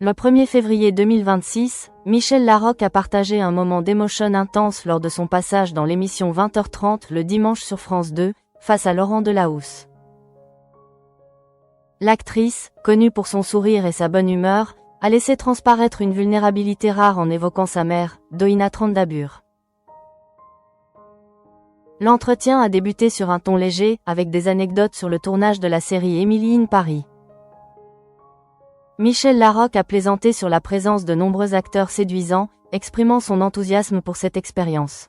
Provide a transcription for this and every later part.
Le 1er février 2026, Michel Larocque a partagé un moment d'émotion intense lors de son passage dans l'émission 20h30 le dimanche sur France 2, face à Laurent Delahousse. L'actrice, connue pour son sourire et sa bonne humeur, a laissé transparaître une vulnérabilité rare en évoquant sa mère, Doina Trandabur. L'entretien a débuté sur un ton léger, avec des anecdotes sur le tournage de la série Emily in Paris. Michel Larocque a plaisanté sur la présence de nombreux acteurs séduisants, exprimant son enthousiasme pour cette expérience.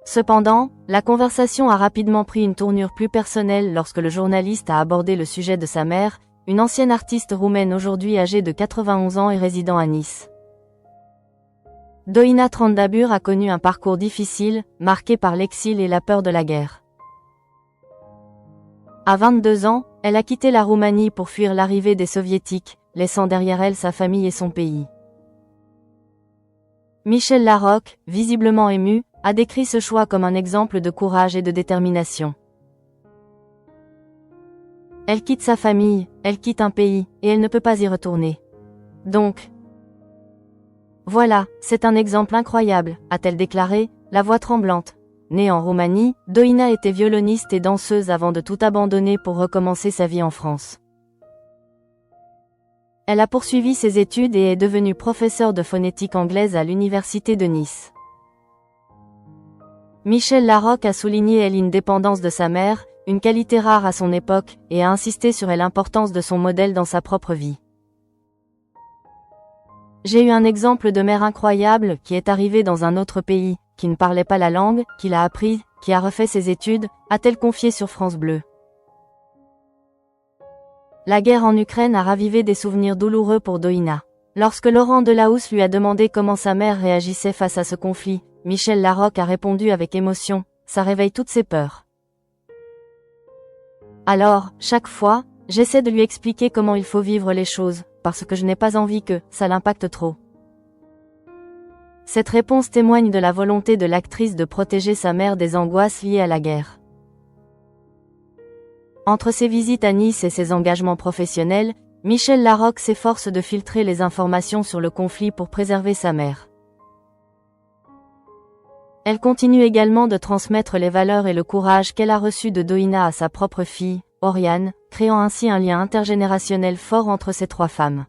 Cependant, la conversation a rapidement pris une tournure plus personnelle lorsque le journaliste a abordé le sujet de sa mère, une ancienne artiste roumaine aujourd'hui âgée de 91 ans et résidant à Nice. Doina Trandabur a connu un parcours difficile, marqué par l'exil et la peur de la guerre. À 22 ans, elle a quitté la Roumanie pour fuir l'arrivée des Soviétiques, laissant derrière elle sa famille et son pays. Michel Larocque, visiblement ému, a décrit ce choix comme un exemple de courage et de détermination. Elle quitte sa famille, elle quitte un pays, et elle ne peut pas y retourner. Donc, voilà, c'est un exemple incroyable, a-t-elle déclaré, la voix tremblante. Née en Roumanie, Doina était violoniste et danseuse avant de tout abandonner pour recommencer sa vie en France. Elle a poursuivi ses études et est devenue professeure de phonétique anglaise à l'université de Nice. Michel Larocque a souligné l'indépendance de sa mère, une qualité rare à son époque, et a insisté sur l'importance de son modèle dans sa propre vie. J'ai eu un exemple de mère incroyable qui est arrivée dans un autre pays, qui ne parlait pas la langue, qui l'a appris, qui a refait ses études, a-t-elle confié sur France Bleu. La guerre en Ukraine a ravivé des souvenirs douloureux pour Doina. Lorsque Laurent Delahousse lui a demandé comment sa mère réagissait face à ce conflit, Michel Larocque a répondu avec émotion, ça réveille toutes ses peurs. Alors, chaque fois, j'essaie de lui expliquer comment il faut vivre les choses, parce que je n'ai pas envie que ça l'impacte trop. Cette réponse témoigne de la volonté de l'actrice de protéger sa mère des angoisses liées à la guerre. Entre ses visites à Nice et ses engagements professionnels, Michel Larocque s'efforce de filtrer les informations sur le conflit pour préserver sa mère. Elle continue également de transmettre les valeurs et le courage qu'elle a reçus de Doina à sa propre fille, Oriane, créant ainsi un lien intergénérationnel fort entre ces trois femmes.